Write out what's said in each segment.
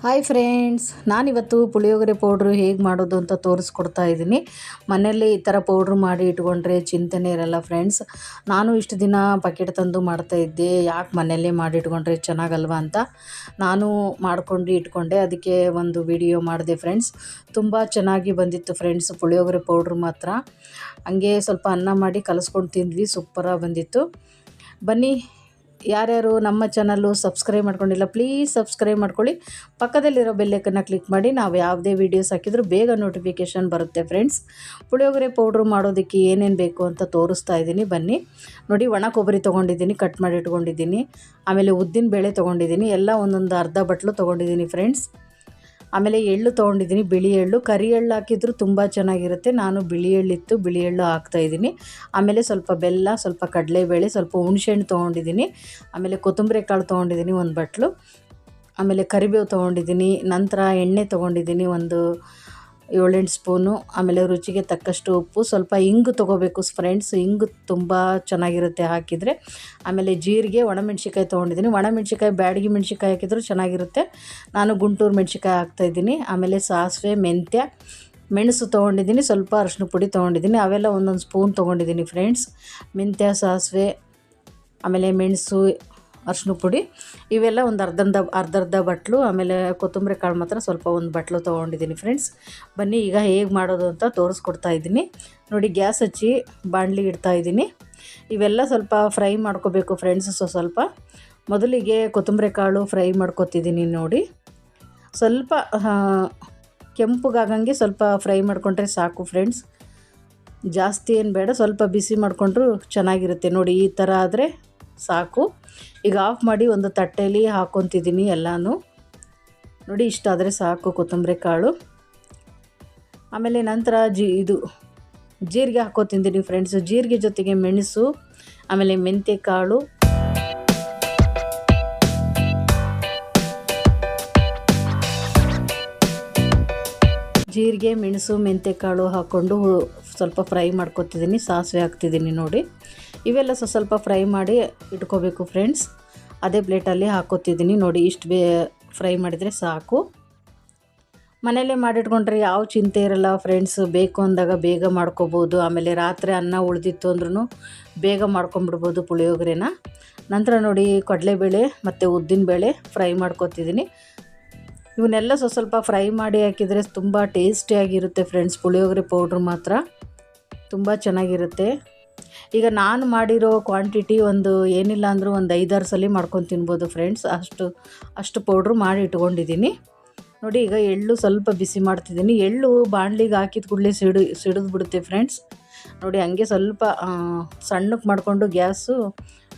Hi friends, ನಾನಿವತ್ತು puliyogare powder ಹೇಗೆ ಮಾಡೋದು ಅಂತ ತೋರಿಸ್ಕೊಡ್ತಾ ಇದ್ದೀನಿ. ಮನೆಯಲ್ಲಿ ಈ ಥರ ಪೌಡ್ರು ಮಾಡಿ ಇಟ್ಕೊಂಡ್ರೆ ಚಿಂತೆನೇ ಇರಲ್ಲ ಫ್ರೆಂಡ್ಸ್. ನಾನು ಇಷ್ಟು ದಿನ ಪ್ಯಾಕೆಟ್ ತಂದು ಮಾಡ್ತಾಯಿದ್ದೆ, ಯಾಕೆ ಮನೆಯಲ್ಲೇ ಮಾಡಿ ಇಟ್ಕೊಂಡ್ರೆ ಚೆನ್ನಾಗಲ್ವ ಅಂತ ನಾನು ಮಾಡ್ಕೊಂಡು ಇಟ್ಕೊಂಡೆ. ಅದಕ್ಕೆ ಒಂದು ವಿಡಿಯೋ ಮಾಡಿದೆ ಫ್ರೆಂಡ್ಸ್. ತುಂಬ ಚೆನ್ನಾಗಿ ಬಂದಿತ್ತು ಫ್ರೆಂಡ್ಸ್ ಪುಳಿಯೋಗರೆ ಪೌಡ್ರು ಮಾತ್ರ. ಹಂಗೆ ಸ್ವಲ್ಪ ಅನ್ನ ಮಾಡಿ ಕಲಿಸ್ಕೊಂಡು ತಿಂದ್ವಿ, ಸೂಪರಾಗಿ ಬಂದಿತ್ತು. ಬನ್ನಿ, ಯಾರ್ಯಾರು ನಮ್ಮ ಚಾನಲ್ಲು ಸಬ್ಸ್ಕ್ರೈಬ್ ಮಾಡ್ಕೊಂಡಿಲ್ಲ ಪ್ಲೀಸ್ ಸಬ್ಸ್ಕ್ರೈಬ್ ಮಾಡ್ಕೊಳ್ಳಿ. ಪಕ್ಕದಲ್ಲಿರೋ ಬೆಲ್ಲೈಕನ್ನ ಕ್ಲಿಕ್ ಮಾಡಿ, ನಾವು ಯಾವುದೇ ವೀಡಿಯೋಸ್ ಹಾಕಿದರೂ ಬೇಗ ನೋಟಿಫಿಕೇಷನ್ ಬರುತ್ತೆ ಫ್ರೆಂಡ್ಸ್. ಪುಳಿಯೋಗರೆ ಪೌಡ್ರು ಮಾಡೋದಕ್ಕೆ ಏನೇನು ಬೇಕು ಅಂತ ತೋರಿಸ್ತಾ ಇದ್ದೀನಿ. ಬನ್ನಿ ನೋಡಿ, ಒಣ ಕೊಬ್ಬರಿ ತೊಗೊಂಡಿದ್ದೀನಿ, ಕಟ್ ಮಾಡಿ ಇಟ್ಕೊಂಡಿದ್ದೀನಿ. ಆಮೇಲೆ ಉದ್ದಿನ ಬೇಳೆ ತೊಗೊಂಡಿದ್ದೀನಿ, ಎಲ್ಲ ಒಂದೊಂದು ಅರ್ಧ ಬಟ್ಲು ತೊಗೊಂಡಿದ್ದೀನಿ ಫ್ರೆಂಡ್ಸ್. ಆಮೇಲೆ ಎಳ್ಳು ತೊಗೊಂಡಿದ್ದೀನಿ, ಬಿಳಿ ಎಳ್ಳು. ಕರಿ ಎಳ್ಳು ಹಾಕಿದರೂ ತುಂಬ ಚೆನ್ನಾಗಿರುತ್ತೆ. ನಾನು ಬಿಳಿ ಎಳ್ಳಿತ್ತು, ಬಿಳಿ ಎಳ್ಳು ಹಾಕ್ತಾಯಿದ್ದೀನಿ. ಆಮೇಲೆ ಸ್ವಲ್ಪ ಬೆಲ್ಲ, ಸ್ವಲ್ಪ ಕಡಲೆಬೇಳೆ, ಸ್ವಲ್ಪ ಹುಣಸೆಹಣ್ಣು ತೊಗೊಂಡಿದ್ದೀನಿ. ಆಮೇಲೆ ಕೊತ್ತಂಬರಿ ಕಾಳು ತೊಗೊಂಡಿದ್ದೀನಿ ಒಂದು ಬಟ್ಲು. ಆಮೇಲೆ ಕರಿಬೇವು ತೊಗೊಂಡಿದ್ದೀನಿ. ನಂತರ ಎಣ್ಣೆ ತೊಗೊಂಡಿದ್ದೀನಿ ಒಂದು 7-8 ಸ್ಪೂನು. ಆಮೇಲೆ ರುಚಿಗೆ ತಕ್ಕಷ್ಟು ಉಪ್ಪು, ಸ್ವಲ್ಪ ಇಂಗು ತೊಗೋಬೇಕು ಫ್ರೆಂಡ್ಸ್. ಇಂಗು ತುಂಬ ಚೆನ್ನಾಗಿರುತ್ತೆ ಹಾಕಿದರೆ. ಆಮೇಲೆ ಜೀರಿಗೆ, ಒಣಮೆಣ್ಸಿಕಾಯಿ ತೊಗೊಂಡಿದ್ದೀನಿ. ಒಣಮೆಣ್ಸಿಕಾಯಿ ಬ್ಯಾಡಗಿ ಮೆಣ್ಸಿಕಾಯಿ ಹಾಕಿದರೂ ಚೆನ್ನಾಗಿರುತ್ತೆ, ನಾನು ಗುಂಟೂರು ಮೆಣ್ಸಿಕಾಯಿ ಹಾಕ್ತಾಯಿದ್ದೀನಿ. ಆಮೇಲೆ ಸಾಸಿವೆ, ಮೆಂತ್ಯ, ಮೆಣಸು ತೊಗೊಂಡಿದ್ದೀನಿ, ಸ್ವಲ್ಪ ಅರಶಿನ ಪುಡಿ ತೊಗೊಂಡಿದ್ದೀನಿ. ಅವೆಲ್ಲ ಒಂದೊಂದು ಸ್ಪೂನ್ ತೊಗೊಂಡಿದ್ದೀನಿ ಫ್ರೆಂಡ್ಸ್. ಮೆಂತ್ಯ, ಸಾಸಿವೆ, ಆಮೇಲೆ ಮೆಣಸು, ಅರಶಿನ ಪುಡಿ ಇವೆಲ್ಲ ಒಂದು ಅರ್ಧ ಬಟ್ಲು. ಆಮೇಲೆ ಕೊತ್ತಂಬರಿ ಕಾಳು ಮಾತ್ರ ಸ್ವಲ್ಪ ಒಂದು ಬಟ್ಲು ತೊಗೊಂಡಿದ್ದೀನಿ ಫ್ರೆಂಡ್ಸ್. ಬನ್ನಿ ಈಗ ಹೇಗೆ ಮಾಡೋದು ಅಂತ ತೋರಿಸ್ಕೊಡ್ತಾ ಇದ್ದೀನಿ. ನೋಡಿ, ಗ್ಯಾಸ್ ಹಚ್ಚಿ ಬಾಣಲಿ ಇಡ್ತಾಯಿದ್ದೀನಿ. ಇವೆಲ್ಲ ಸ್ವಲ್ಪ ಫ್ರೈ ಮಾಡ್ಕೋಬೇಕು ಫ್ರೆಂಡ್ಸ್. ಸ್ವಲ್ಪ ಮೊದಲಿಗೆ ಕೊತ್ತಂಬರಿ ಕಾಳು ಫ್ರೈ ಮಾಡ್ಕೊತಿದ್ದೀನಿ. ನೋಡಿ, ಸ್ವಲ್ಪ ಕೆಂಪುಗಾಗಂಗೆ ಸ್ವಲ್ಪ ಫ್ರೈ ಮಾಡ್ಕೊಂಡ್ರೆ ಸಾಕು ಫ್ರೆಂಡ್ಸ್. ಜಾಸ್ತಿ ಏನು ಬೇಡ, ಸ್ವಲ್ಪ ಬಿಸಿ ಮಾಡಿಕೊಂಡ್ರೂ ಚೆನ್ನಾಗಿರುತ್ತೆ. ನೋಡಿ, ಈ ಥರ ಆದರೆ ಸಾಕು. ಈಗ ಆಫ್ ಮಾಡಿ ಒಂದು ತಟ್ಟೆಯಲ್ಲಿ ಹಾಕ್ಕೊತಿದ್ದೀನಿ ಎಲ್ಲನೂ. ನೋಡಿ, ಇಷ್ಟಾದರೆ ಸಾಕು ಕೊತ್ತಂಬರಿ ಕಾಳು. ಆಮೇಲೆ ನಂತರ ಜೀರಿಗೆ ಹಾಕ್ಕೊತಿದ್ದೀನಿ ಫ್ರೆಂಡ್ಸ್. ಜೀರಿಗೆ ಜೊತೆಗೆ ಮೆಣಸು, ಆಮೇಲೆ ಮೆಂತ್ಯ ಕಾಳು, ಜೀರಿಗೆ, ಮೆಣಸು, ಮೆಂತ್ಯಕಾಳು ಹಾಕ್ಕೊಂಡು ಸ್ವಲ್ಪ ಫ್ರೈ ಮಾಡ್ಕೊತಿದ್ದೀನಿ. ಸಾಸಿವೆ ಹಾಕ್ತಿದ್ದೀನಿ. ನೋಡಿ, ಇವೆಲ್ಲ ಸ್ವಲ್ಪ ಫ್ರೈ ಮಾಡಿ ಇಟ್ಕೋಬೇಕು ಫ್ರೆಂಡ್ಸ್. ಅದೇ ಪ್ಲೇಟಲ್ಲಿ ಹಾಕ್ಕೊತಿದ್ದೀನಿ. ನೋಡಿ, ಇಷ್ಟು ಫ್ರೈ ಮಾಡಿದರೆ ಸಾಕು. ಮನೆಯಲ್ಲೇ ಮಾಡಿಟ್ಕೊಂಡ್ರೆ ಯಾವ ಚಿಂತೆ ಇರಲ್ಲ ಫ್ರೆಂಡ್ಸ್. ಬೇಕು ಅಂದಾಗ ಬೇಗ ಮಾಡ್ಕೋಬೋದು. ಆಮೇಲೆ ರಾತ್ರಿ ಅನ್ನ ಉಳಿದಿತ್ತು ಅಂದ್ರೂ ಬೇಗ ಮಾಡ್ಕೊಂಬಿಡ್ಬೋದು ಪುಳಿಯೋಗರೆನ. ನಂತರ ನೋಡಿ, ಕಡಲೆಬೇಳೆ ಮತ್ತು ಉದ್ದಿನಬೇಳೆ ಫ್ರೈ ಮಾಡ್ಕೊತಿದ್ದೀನಿ. ಇವನ್ನೆಲ್ಲ ಸ್ವಲ್ಪ ಫ್ರೈ ಮಾಡಿ ಹಾಕಿದರೆ ತುಂಬ ಟೇಸ್ಟಿಯಾಗಿರುತ್ತೆ ಫ್ರೆಂಡ್ಸ್. ಪುಳಿಯೋಗರೆ ಪೌಡ್ರ್ ಮಾತ್ರ ತುಂಬ ಚೆನ್ನಾಗಿರುತ್ತೆ. ಈಗ ನಾನು ಮಾಡಿರೋ ಕ್ವಾಂಟಿಟಿ ಒಂದು ಏನಿಲ್ಲ ಅಂದರೂ ಒಂದು 5-6 ಸಲ ಮಾಡ್ಕೊಂಡು ತಿನ್ಬೋದು ಫ್ರೆಂಡ್ಸ್. ಅಷ್ಟು ಪೌಡ್ರು ಮಾಡಿ ಇಟ್ಕೊಂಡಿದ್ದೀನಿ. ನೋಡಿ, ಈಗ ಎಳ್ಳು ಸ್ವಲ್ಪ ಬಿಸಿ ಮಾಡ್ತಿದ್ದೀನಿ. ಎಳ್ಳು ಬಾಣಲಿಗೆ ಹಾಕಿದ ಕೂಡಲೇ ಸಿಡಿದು ಬಿಡುತ್ತೆ ಫ್ರೆಂಡ್ಸ್. ನೋಡಿ, ಹಂಗೆ ಸ್ವಲ್ಪ ಸಣ್ಣಕ್ಕೆ ಮಾಡಿಕೊಂಡು ಗ್ಯಾಸು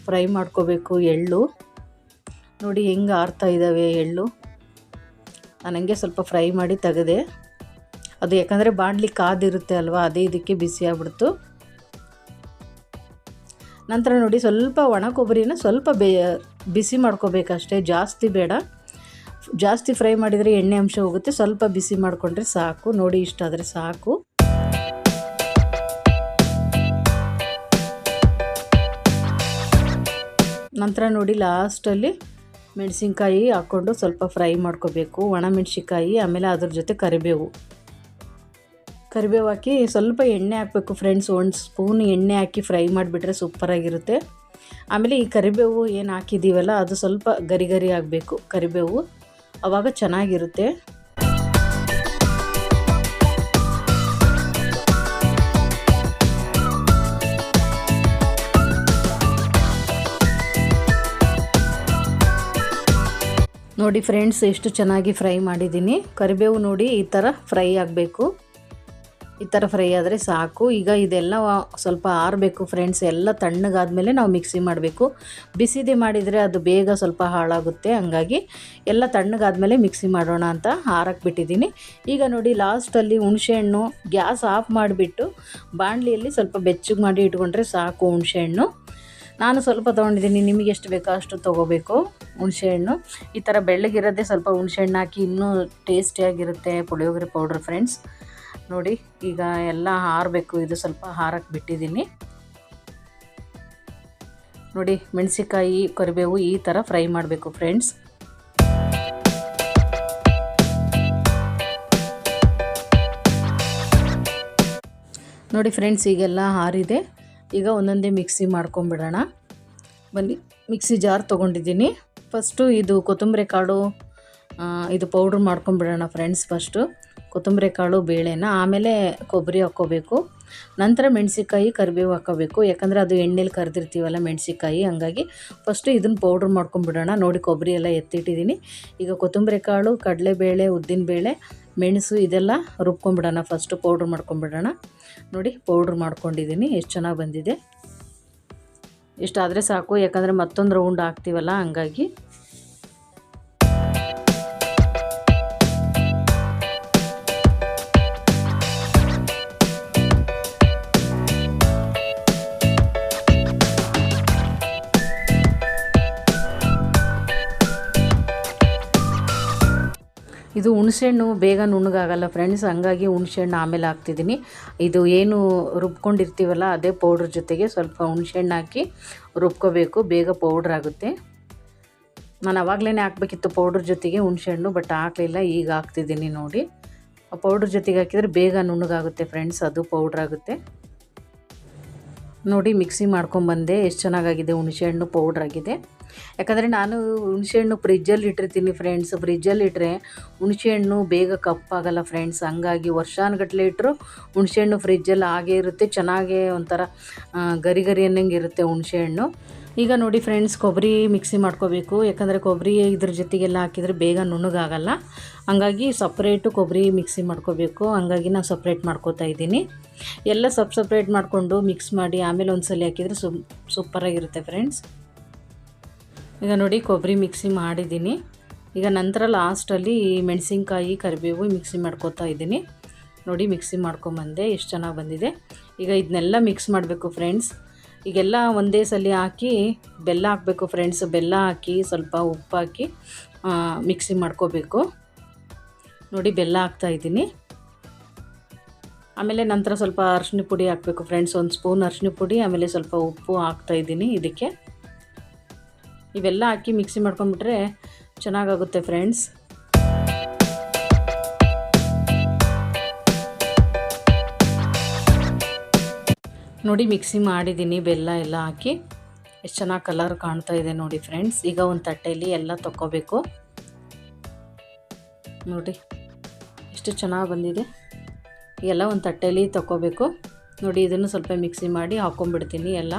ಫ್ರೈ ಮಾಡ್ಕೋಬೇಕು ಎಳ್ಳು. ನೋಡಿ ಹೆಂಗೆ ಆರ್ತಾ ಇದ್ದಾವೆ ಎಳ್ಳು. ನಾನು ಹಂಗೆ ಸ್ವಲ್ಪ ಫ್ರೈ ಮಾಡಿ ತೆಗೆದೆ. ಅದು ಯಾಕಂದರೆ ಬಾಣಲಿ ಕಾದಿರುತ್ತೆ ಅಲ್ವಾ, ಅದೇ ಇದಕ್ಕೆ ಬಿಸಿ ಆಗ್ಬಿಡ್ತು. ನಂತರ ನೋಡಿ, ಸ್ವಲ್ಪ ಒಣ ಕೊಬ್ಬರಿನ ಸ್ವಲ್ಪ ಬಿಸಿ ಮಾಡ್ಕೋಬೇಕಷ್ಟೇ, ಜಾಸ್ತಿ ಬೇಡ. ಜಾಸ್ತಿ ಫ್ರೈ ಮಾಡಿದರೆ ಎಣ್ಣೆ ಅಂಶ ಹೋಗುತ್ತೆ. ಸ್ವಲ್ಪ ಬಿಸಿ ಮಾಡಿಕೊಂಡ್ರೆ ಸಾಕು. ನೋಡಿ, ಇಷ್ಟಾದರೆ ಸಾಕು. ನಂತರ ನೋಡಿ, ಲಾಸ್ಟಲ್ಲಿ ಮೆಣಸಿನ್ಕಾಯಿ ಹಾಕ್ಕೊಂಡು ಸ್ವಲ್ಪ ಫ್ರೈ ಮಾಡ್ಕೋಬೇಕು. ಒಣ ಮೆಣಸಿನ್ಕಾಯಿ, ಆಮೇಲೆ ಅದ್ರ ಜೊತೆ ಕರಿಬೇವು ಹಾಕಿ ಸ್ವಲ್ಪ ಎಣ್ಣೆ ಹಾಕಬೇಕು ಫ್ರೆಂಡ್ಸ್. 1 ಸ್ಪೂನ್ ಎಣ್ಣೆ ಹಾಕಿ ಫ್ರೈ ಮಾಡಿಬಿಟ್ರೆ ಸೂಪರಾಗಿರುತ್ತೆ. ಆಮೇಲೆ ಈ ಕರಿಬೇವು ಏನು ಹಾಕಿದ್ದೀವಲ್ಲ, ಅದು ಸ್ವಲ್ಪ ಗರಿ ಗರಿ ಆಗಬೇಕು ಕರಿಬೇವು, ಆವಾಗ ಚೆನ್ನಾಗಿರುತ್ತೆ. ನೋಡಿ ಫ್ರೆಂಡ್ಸ್, ಎಷ್ಟು ಚೆನ್ನಾಗಿ ಫ್ರೈ ಮಾಡಿದ್ದೀನಿ. ಕರಿಬೇವು ನೋಡಿ ಈ ಥರ ಫ್ರೈ ಆಗಬೇಕು. ಈ ಥರ ಫ್ರೈ ಆದರೆ ಸಾಕು. ಈಗ ಇದೆಲ್ಲ ಸ್ವಲ್ಪ ಆರಬೇಕು ಫ್ರೆಂಡ್ಸ್. ಎಲ್ಲ ತಣ್ಣಗಾದ್ಮೇಲೆ ನಾವು ಮಿಕ್ಸಿ ಮಾಡಬೇಕು. ಬಿಸಿದೆ ಮಾಡಿದರೆ ಅದು ಬೇಗ ಸ್ವಲ್ಪ ಹಾಳಾಗುತ್ತೆ. ಹಂಗಾಗಿ ಎಲ್ಲ ತಣ್ಣಗಾದ್ಮೇಲೆ ಮಿಕ್ಸಿ ಮಾಡೋಣ ಅಂತ ಆರಕ್ಕೆ ಬಿಟ್ಟಿದ್ದೀನಿ. ಈಗ ನೋಡಿ, ಲಾಸ್ಟಲ್ಲಿ ಹುಣಸೆಹಣ್ಣು ಗ್ಯಾಸ್ ಆಫ್ ಮಾಡಿಬಿಟ್ಟು ಬಾಣಲಿಯಲ್ಲಿ ಸ್ವಲ್ಪ ಬೆಚ್ಚಗೆ ಮಾಡಿ ಇಟ್ಕೊಂಡ್ರೆ ಸಾಕು ಹುಣಸೆಹಣ್ಣು. ನಾನು ಸ್ವಲ್ಪ ತೊಗೊಂಡಿದ್ದೀನಿ, ನಿಮಗೆ ಎಷ್ಟು ಬೇಕೋ ಅಷ್ಟು ತೊಗೋಬೇಕು ಹುಣಸೆಹಣ್ಣು. ಈ ಥರ ಬೆಳ್ಳಗಿರೋದೇ ಸ್ವಲ್ಪ ಹುಣಸೆಹಣ್ಣು ಹಾಕಿ ಇನ್ನೂ ಟೇಸ್ಟಿಯಾಗಿರುತ್ತೆ ಪುಳಿಯೋಗರೆ ಪೌಡ್ರ್ ಫ್ರೆಂಡ್ಸ್. ನೋಡಿ, ಈಗ ಎಲ್ಲ ಆರಬೇಕು. ಇದು ಸ್ವಲ್ಪ ಆರಕ್ಕೆ ಬಿಟ್ಟಿದ್ದೀನಿ. ನೋಡಿ, ಮೆಣಸಿನ್ಕಾಯಿ, ಕರಿಬೇವು ಈ ಥರ ಫ್ರೈ ಮಾಡಬೇಕು ಫ್ರೆಂಡ್ಸ್. ನೋಡಿ ಫ್ರೆಂಡ್ಸ್, ಈಗೆಲ್ಲ ಆರಿದೆ. ಈಗ ಒಂದೊಂದೇ ಮಿಕ್ಸಿ ಮಾಡ್ಕೊಂಬಿಡೋಣ. ಬನ್ನಿ, ಮಿಕ್ಸಿ ಜಾರ್ ತೊಗೊಂಡಿದ್ದೀನಿ. ಫಸ್ಟು ಇದು ಕೊತ್ತಂಬರಿ ಕಾಳು ಇದು ಪೌಡ್ರ್ ಮಾಡ್ಕೊಂಬಿಡೋಣ ಫ್ರೆಂಡ್ಸ್. ಫಸ್ಟು ಕೊತ್ತಂಬರಿ ಕಾಳು ಬೇಳೆನ, ಆಮೇಲೆ ಕೊಬ್ಬರಿ ಹಾಕ್ಕೋಬೇಕು. ನಂತರ ಮೆಣಸಿಕಾಯಿ ಕರಿಬೇವು ಹಾಕ್ಕೋಬೇಕು, ಯಾಕಂದರೆ ಅದು ಎಣ್ಣೆಲಿ ಕರೆದಿರ್ತೀವಲ್ಲ ಮೆಣಸಿಕಾಯಿ, ಹಂಗಾಗಿ ಫಸ್ಟು ಇದನ್ನು ಪೌಡ್ರ್ ಮಾಡ್ಕೊಂಬಿಡೋಣ. ನೋಡಿ, ಕೊಬ್ಬರಿ ಎಲ್ಲ ಎತ್ತಿಟ್ಟಿದ್ದೀನಿ. ಈಗ ಕೊತ್ತಂಬರಿ ಕಾಳು, ಕಡಲೆಬೇಳೆ, ಉದ್ದಿನಬೇಳೆ, ಮೆಣಸು ಇದೆಲ್ಲ ರುಬ್ಕೊಂಬಿಡೋಣ. First powder ಮಾಡ್ಕೊಂಬಿಡೋಣ. ನೋಡಿ, ಪೌಡ್ರ್ ಮಾಡ್ಕೊಂಡಿದ್ದೀನಿ. ಎಷ್ಟು ಚೆನ್ನಾಗಿ ಬಂದಿದೆ. ಇಷ್ಟಾದರೆ ಸಾಕು, ಯಾಕಂದರೆ ಮತ್ತೊಂದು ರೌಂಡ್ ಹಾಕ್ತೀವಲ್ಲ, ಹಂಗಾಗಿ. ಇದು ಹುಣಸೆಹಣ್ಣು ಬೇಗ ನುಣ್ಣಗಾಗಲ್ಲ ಫ್ರೆಂಡ್ಸ್, ಹಂಗಾಗಿ ಹುಣಸೆಹಣ್ಣು ಆಮೇಲೆ ಹಾಕ್ತಿದ್ದೀನಿ. ಇದು ಏನು ರುಬ್ಕೊಂಡಿರ್ತೀವಲ್ಲ ಅದೇ ಪೌಡ್ರ್ ಜೊತೆಗೆ ಸ್ವಲ್ಪ ಹುಣಸೆಹಣ್ಣು ಹಾಕಿ ರುಬ್ಕೋಬೇಕು, ಬೇಗ ಪೌಡ್ರ್ ಆಗುತ್ತೆ. ನಾನು ಆವಾಗಲೇ ಹಾಕಬೇಕಿತ್ತು ಪೌಡ್ರ್ ಜೊತೆಗೆ ಹುಣಸೆಹಣ್ಣು, ಬಟ್ ಹಾಕಲಿಲ್ಲ. ಈಗ ಹಾಕ್ತಿದ್ದೀನಿ. ನೋಡಿ, ಆ ಪೌಡ್ರ್ ಜೊತೆಗೆ ಹಾಕಿದರೆ ಬೇಗ ನುಣ್ಣಗಾಗುತ್ತೆ ಫ್ರೆಂಡ್ಸ್, ಅದು ಪೌಡ್ರ್ ಆಗುತ್ತೆ. ನೋಡಿ, ಮಿಕ್ಸಿ ಮಾಡ್ಕೊಂಬಂದೆ. ಎಷ್ಟು ಚೆನ್ನಾಗಾಗಿದೆ, ಹುಣಸೆಹಣ್ಣು ಪೌಡ್ರ್ ಆಗಿದೆ. ಯಾಕಂದರೆ ನಾನು ಹುಣಸೆಹಣ್ಣು ಫ್ರಿಜ್ಜಲ್ಲಿ ಇಟ್ಟಿರ್ತೀನಿ ಫ್ರೆಂಡ್ಸ್. ಫ್ರಿಜ್ಜಲ್ಲಿ ಇಟ್ಟರೆ ಹುಣಸೆಹಣ್ಣು ಬೇಗ ಕಪ್ಪಾಗಲ್ಲ ಫ್ರೆಂಡ್ಸ್, ಹಂಗಾಗಿ ವರ್ಷಾನುಗಟ್ಟಲೆ ಇಟ್ಟರು ಹುಣಸೆಹಣ್ಣು ಫ್ರಿಜ್ಜಲ್ಲಿ ಹಾಗೇ ಇರುತ್ತೆ. ಚೆನ್ನಾಗೇ ಒಂಥರ ಗರಿ ಗರಿ ಅನ್ನಂಗೆ ಇರುತ್ತೆ ಹುಣಸೆಹಣ್ಣು. ಈಗ ನೋಡಿ ಫ್ರೆಂಡ್ಸ್, ಕೊಬ್ಬರಿ ಮಿಕ್ಸಿ ಮಾಡ್ಕೋಬೇಕು. ಯಾಕಂದರೆ ಕೊಬ್ಬರಿ ಇದ್ರ ಜೊತೆಗೆಲ್ಲ ಹಾಕಿದರೆ ಬೇಗ ನುಣ್ಣಗಾಗಲ್ಲ, ಹಂಗಾಗಿ ಸಪ್ರೇಟು ಕೊಬ್ಬರಿ ಮಿಕ್ಸಿ ಮಾಡ್ಕೋಬೇಕು. ಹಂಗಾಗಿ ನಾವು ಸಪ್ರೇಟ್ ಮಾಡ್ಕೋತಾ ಇದ್ದೀನಿ. ಎಲ್ಲ ಸಪ್ರೇಟ್ ಮಾಡಿಕೊಂಡು ಮಿಕ್ಸ್ ಮಾಡಿ ಆಮೇಲೆ ಒಂದು ಸಲ ಹಾಕಿದರೆ ಸೂಪರಾಗಿರುತ್ತೆ ಫ್ರೆಂಡ್ಸ್. ಈಗ ನೋಡಿ, ಕೊಬ್ಬರಿ ಮಿಕ್ಸಿ ಮಾಡಿದ್ದೀನಿ. ಈಗ ನಂತರ ಲಾಸ್ಟಲ್ಲಿ ಮೆಣಸಿನ್ಕಾಯಿ ಕರಿಬೇವು ಮಿಕ್ಸಿ ಮಾಡ್ಕೋತಾ ಇದ್ದೀನಿ. ನೋಡಿ, ಮಿಕ್ಸಿ ಮಾಡ್ಕೊಂಬಂದೆ. ಎಷ್ಟು ಚೆನ್ನಾಗಿ ಬಂದಿದೆ. ಈಗ ಇದನ್ನೆಲ್ಲ ಮಿಕ್ಸ್ ಮಾಡಬೇಕು ಫ್ರೆಂಡ್ಸ್. ಈಗೆಲ್ಲ ಒಂದೇ ಸಲ ಹಾಕಿ ಬೆಲ್ಲ ಹಾಕಬೇಕು ಫ್ರೆಂಡ್ಸ್. ಬೆಲ್ಲ ಹಾಕಿ ಸ್ವಲ್ಪ ಉಪ್ಪು ಹಾಕಿ ಮಿಕ್ಸಿ ಮಾಡ್ಕೋಬೇಕು. ನೋಡಿ, ಬೆಲ್ಲ ಹಾಕ್ತಾಯಿದ್ದೀನಿ. ಆಮೇಲೆ ನಂತರ ಸ್ವಲ್ಪ ಅರಿಶಿನ ಪುಡಿ ಹಾಕಬೇಕು ಫ್ರೆಂಡ್ಸ್. 1 ಸ್ಪೂನ್ ಅರಿಶಿನ ಪುಡಿ, ಆಮೇಲೆ ಸ್ವಲ್ಪ ಉಪ್ಪು ಹಾಕ್ತಾಯಿದ್ದೀನಿ ಇದಕ್ಕೆ. ಇವೆಲ್ಲ ಹಾಕಿ ಮಿಕ್ಸಿ ಮಾಡ್ಕೊಂಡ್ಬಿಟ್ರೆ ಚೆನ್ನಾಗಾಗುತ್ತೆ ಫ್ರೆಂಡ್ಸ್. ನೋಡಿ, ಮಿಕ್ಸಿ ಮಾಡಿದ್ದೀನಿ ಬೆಲ್ಲ ಎಲ್ಲ ಹಾಕಿ. ಎಷ್ಟು ಚೆನ್ನಾಗಿ ಕಲರ್ ಕಾಣ್ತಾ ಇದೆ ನೋಡಿ ಫ್ರೆಂಡ್ಸ್. ಈಗ ಒಂದು ತಟ್ಟೆಯಲ್ಲಿ ಎಲ್ಲ ತಕ್ಕೋಬೇಕು. ನೋಡಿ, ಎಷ್ಟು ಚೆನ್ನಾಗಿ ಬಂದಿದೆ. ಎಲ್ಲ ಒಂದು ತಟ್ಟೆಯಲ್ಲಿ ತಕ್ಕೋಬೇಕು. ನೋಡಿ, ಇದನ್ನು ಸ್ವಲ್ಪ ಮಿಕ್ಸಿ ಮಾಡಿ ಹಾಕ್ಕೊಂಡ್ಬಿಡ್ತೀನಿ ಎಲ್ಲ.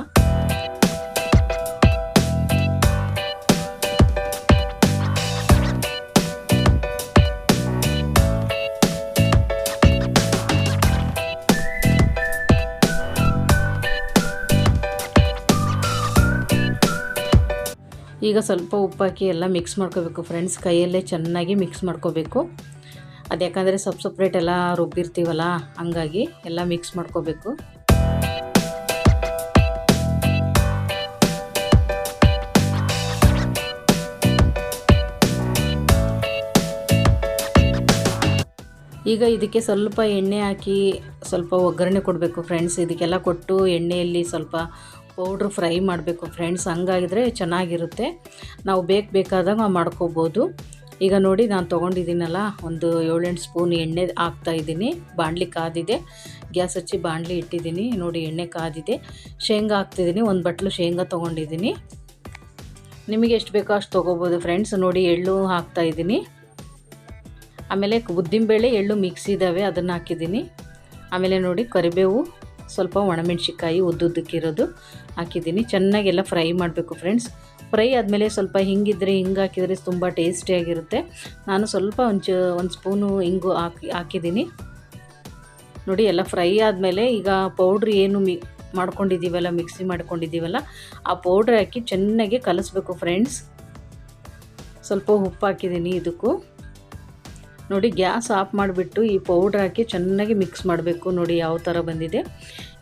ಈಗ ಸ್ವಲ್ಪ ಉಪ್ಪು ಹಾಕಿ ಎಲ್ಲ ಮಿಕ್ಸ್ ಮಾಡ್ಕೋಬೇಕು ಫ್ರೆಂಡ್ಸ್. ಕೈಯಲ್ಲೇ ಚೆನ್ನಾಗಿ ಮಿಕ್ಸ್ ಮಾಡ್ಕೋಬೇಕು. ಅದು ಯಾಕಂದರೆ ಸಪ್ರೇಟ್ ಎಲ್ಲ ರುಬ್ಬಿರ್ತೀವಲ್ಲ, ಹಂಗಾಗಿ ಎಲ್ಲ ಮಿಕ್ಸ್ ಮಾಡ್ಕೋಬೇಕು. ಈಗ ಇದಕ್ಕೆ ಸ್ವಲ್ಪ ಎಣ್ಣೆ ಹಾಕಿ ಸ್ವಲ್ಪ ಒಗ್ಗರಣೆ ಕೊಡಬೇಕು ಫ್ರೆಂಡ್ಸ್. ಇದಕ್ಕೆಲ್ಲ ಕೊಟ್ಟು ಎಣ್ಣೆಯಲ್ಲಿ ಸ್ವಲ್ಪ ಪೌಡ್ರ್ ಫ್ರೈ ಮಾಡಬೇಕು ಫ್ರೆಂಡ್ಸ್. ಹಂಗಾಗಿದ್ರೆ ಚೆನ್ನಾಗಿರುತ್ತೆ. ನಾವು ಬೇಕಾದಾಗ ಮಾಡ್ಕೋಬೋದು. ಈಗ ನೋಡಿ, ನಾನು ತೊಗೊಂಡಿದ್ದೀನಲ್ಲ, ಒಂದು 7-8 ಸ್ಪೂನ್ ಎಣ್ಣೆ ಹಾಕ್ತಾಯಿದ್ದೀನಿ. ಬಾಣಲಿ ಕಾದಿದೆ, ಗ್ಯಾಸ್ ಹಚ್ಚಿ ಬಾಣಲಿ ಇಟ್ಟಿದ್ದೀನಿ. ನೋಡಿ, ಎಣ್ಣೆ ಕಾದಿದೆ. ಶೇಂಗಾ ಹಾಕ್ತಿದ್ದೀನಿ. 1 ಬಟ್ಲು ಶೇಂಗಾ ತೊಗೊಂಡಿದ್ದೀನಿ. ನಿಮಗೆ ಎಷ್ಟು ಬೇಕೋ ಅಷ್ಟು ತೊಗೋಬೋದು ಫ್ರೆಂಡ್ಸ್. ನೋಡಿ, ಎಳ್ಳು ಹಾಕ್ತಾಯಿದ್ದೀನಿ. ಆಮೇಲೆ ಉದ್ದಿನಬೇಳೆ, ಎಳ್ಳು ಮಿಕ್ಸ್ ಇದ್ದಾವೆ, ಅದನ್ನು ಹಾಕಿದ್ದೀನಿ. ಆಮೇಲೆ ನೋಡಿ, ಕರಿಬೇವು, ಸ್ವಲ್ಪ ಒಣಮೆಣ್ಸಿಕಾಯಿ ಉದ್ದುದ್ದಕ್ಕಿರೋದು ಹಾಕಿದ್ದೀನಿ. ಚೆನ್ನಾಗೆಲ್ಲ ಫ್ರೈ ಮಾಡಬೇಕು ಫ್ರೆಂಡ್ಸ್. ಫ್ರೈ ಆದಮೇಲೆ ಸ್ವಲ್ಪ ಹಿಂಗಿದ್ರೆ ಹಿಂಗೆ ಹಾಕಿದರೆ ತುಂಬ ಟೇಸ್ಟಿಯಾಗಿರುತ್ತೆ. ನಾನು ಸ್ವಲ್ಪ ಒಂದು ಸ್ಪೂನು ಹಿಂಗು ಹಾಕಿದ್ದೀನಿ. ನೋಡಿ, ಎಲ್ಲ ಫ್ರೈ ಆದಮೇಲೆ ಈಗ ಪೌಡ್ರ್ ಏನು ಮಾಡ್ಕೊಂಡಿದ್ದೀವಲ್ಲ, ಮಿಕ್ಸಿ ಮಾಡ್ಕೊಂಡಿದ್ದೀವಲ್ಲ, ಆ ಪೌಡ್ರ್ ಹಾಕಿ ಚೆನ್ನಾಗಿ ಕಲಿಸ್ಬೇಕು ಫ್ರೆಂಡ್ಸ್. ಸ್ವಲ್ಪ ಉಪ್ಪು ಹಾಕಿದ್ದೀನಿ ಇದಕ್ಕೂ. ನೋಡಿ, ಗ್ಯಾಸ್ ಆಫ್ ಮಾಡಿಬಿಟ್ಟು ಈ ಪೌಡ್ರ್ ಹಾಕಿ ಚೆನ್ನಾಗಿ ಮಿಕ್ಸ್ ಮಾಡಬೇಕು. ನೋಡಿ, ಯಾವ ಥರ ಬಂದಿದೆ.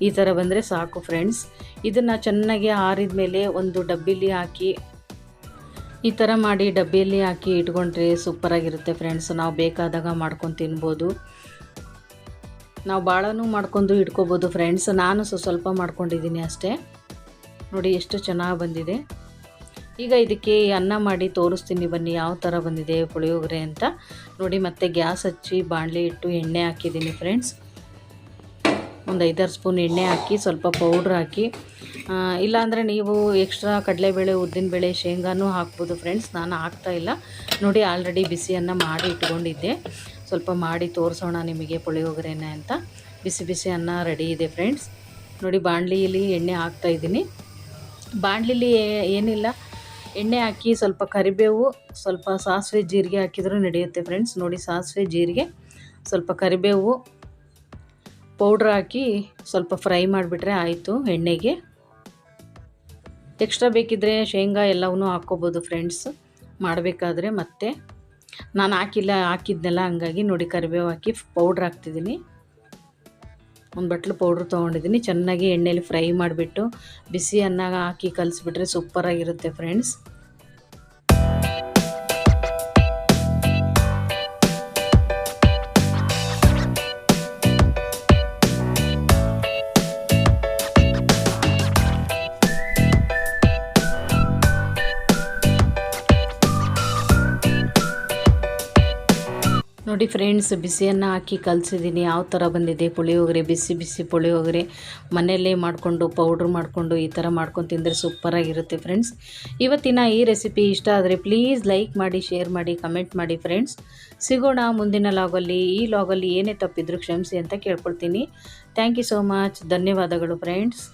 ಈ ಥರ ಬಂದರೆ ಸಾಕು ಫ್ರೆಂಡ್ಸ್. ಇದನ್ನು ಚೆನ್ನಾಗಿ ಆರಿದ ಮೇಲೆ ಒಂದು ಡಬ್ಬಿಲಿ ಹಾಕಿ, ಈ ಥರ ಮಾಡಿ ಡಬ್ಬಿಯಲ್ಲಿ ಹಾಕಿ ಇಟ್ಕೊಂಡ್ರೆ ಸೂಪರಾಗಿರುತ್ತೆ ಫ್ರೆಂಡ್ಸ್. ನಾವು ಬೇಕಾದಾಗ ಮಾಡ್ಕೊಂಡು ತಿನ್ಬೋದು. ನಾವು ಭಾಳನೂ ಮಾಡ್ಕೊಂಡು ಇಟ್ಕೋಬೋದು ಫ್ರೆಂಡ್ಸ್. ನಾನು ಸ್ವಲ್ಪ ಮಾಡ್ಕೊಂಡಿದ್ದೀನಿ ಅಷ್ಟೇ. ನೋಡಿ, ಎಷ್ಟು ಚೆನ್ನಾಗಿ ಬಂದಿದೆ. ಈಗ ಇದಕ್ಕೆ ಅನ್ನ ಮಾಡಿ ತೋರಿಸ್ತೀನಿ ಬನ್ನಿ, ಯಾವ ಥರ ಬಂದಿದೆ ಪುಳಿಯೋಗರೆ ಅಂತ. ನೋಡಿ, ಮತ್ತೆ ಗ್ಯಾಸ್ ಹಚ್ಚಿ ಬಾಣಲೆ ಇಟ್ಟು ಎಣ್ಣೆ ಹಾಕಿದ್ದೀನಿ ಫ್ರೆಂಡ್ಸ್. ಒಂದು 5-6 ಸ್ಪೂನ್ ಎಣ್ಣೆ ಹಾಕಿ ಸ್ವಲ್ಪ ಪೌಡ್ರ್ ಹಾಕಿ, ಇಲ್ಲಾಂದರೆ ನೀವು ಎಕ್ಸ್ಟ್ರಾ ಕಡಲೆಬೇಳೆ, ಉದ್ದಿನಬೇಳೆ, ಶೇಂಗಾನೂ ಹಾಕ್ಬೋದು ಫ್ರೆಂಡ್ಸ್. ನಾನು ಹಾಕ್ತಾಯಿಲ್ಲ ನೋಡಿ. ಆಲ್ರೆಡಿ ಬಿಸಿಯನ್ನು ಮಾಡಿ ಇಟ್ಕೊಂಡಿದ್ದೆ. ಸ್ವಲ್ಪ ಮಾಡಿ ತೋರಿಸೋಣ ನಿಮಗೆ ಪುಳಿಯೋಗರೆನ ಅಂತ. ಬಿಸಿ ಬಿಸಿ ಅನ್ನ ರೆಡಿ ಇದೆ ಫ್ರೆಂಡ್ಸ್. ನೋಡಿ ಬಾಣಲಿಯಲ್ಲಿ ಎಣ್ಣೆ ಹಾಕ್ತಾಯಿದ್ದೀನಿ. ಬಾಣಲಿಲಿ ಏನಿಲ್ಲ, ಎಣ್ಣೆ ಹಾಕಿ ಸ್ವಲ್ಪ ಕರಿಬೇವು, ಸ್ವಲ್ಪ ಸಾಸಿವೆ, ಜೀರಿಗೆ ಹಾಕಿದರೂ ನಡೆಯುತ್ತೆ ಫ್ರೆಂಡ್ಸ್. ನೋಡಿ ಸಾಸಿವೆ, ಜೀರಿಗೆ, ಸ್ವಲ್ಪ ಕರಿಬೇವು ಪೌಡ್ರ್ ಹಾಕಿ ಸ್ವಲ್ಪ ಫ್ರೈ ಮಾಡಿಬಿಟ್ರೆ ಆಯಿತು ಎಣ್ಣೆಗೆ. ಎಕ್ಸ್ಟ್ರಾ ಬೇಕಿದ್ದರೆ ಶೇಂಗಾ ಎಲ್ಲವನ್ನೂ ಹಾಕ್ಕೋಬೋದು ಫ್ರೆಂಡ್ಸ್ ಮಾಡಬೇಕಾದ್ರೆ. ಮತ್ತೆ ನಾನು ಹಾಕಿದ್ನೆಲ್ಲ, ಹಂಗಾಗಿ ನೋಡಿ ಕರಿಬೇವು ಹಾಕಿ ಪೌಡ್ರ್ ಹಾಕ್ತಿದ್ದೀನಿ. ಒಂದು ಬಟ್ಲು ಪೌಡ್ರ್ ತೊಗೊಂಡಿದ್ದೀನಿ. ಚೆನ್ನಾಗಿ ಎಣ್ಣೆಯಲ್ಲಿ ಫ್ರೈ ಮಾಡಿಬಿಟ್ಟು ಬಿಸಿ ಅನ್ನ ಹಾಕಿ ಕಲಿಸ್ಬಿಟ್ರೆ ಸೂಪರಾಗಿರುತ್ತೆ ಫ್ರೆಂಡ್ಸ್. ನೋಡಿ ಫ್ರೆಂಡ್ಸ್, ಬಿಸಿಯನ್ನು ಹಾಕಿ ಕಲಸಿದ್ದೀನಿ. ಯಾವ ಥರ ಬಂದಿದೆ ಪುಳಿಯೋಗರೆ, ಬಿಸಿ ಬಿಸಿ ಪುಳಿಯೋಗರೆ. ಮನೆಯಲ್ಲೇ ಮಾಡಿಕೊಂಡು ಪೌಡ್ರ್ ಮಾಡಿಕೊಂಡು ಈ ಥರ ಮಾಡ್ಕೊಂಡು ತಿಂದರೆ ಸೂಪರಾಗಿರುತ್ತೆ ಫ್ರೆಂಡ್ಸ್. ಇವತ್ತಿನ ಈ ರೆಸಿಪಿ ಇಷ್ಟ ಆದರೆ ಪ್ಲೀಸ್ ಲೈಕ್ ಮಾಡಿ, ಶೇರ್ ಮಾಡಿ, ಕಮೆಂಟ್ ಮಾಡಿ ಫ್ರೆಂಡ್ಸ್. ಸಿಗೋಣ ಮುಂದಿನ ಲಾಗಲ್ಲಿ. ಈ ಲಾಗಲ್ಲಿ ಏನೇ ತಪ್ಪಿದ್ರೂ ಕ್ಷಮಿಸಿ ಅಂತ ಕೇಳ್ಕೊಳ್ತೀನಿ. Thank you so much. ಧನ್ಯವಾದಗಳು ಫ್ರೆಂಡ್ಸ್.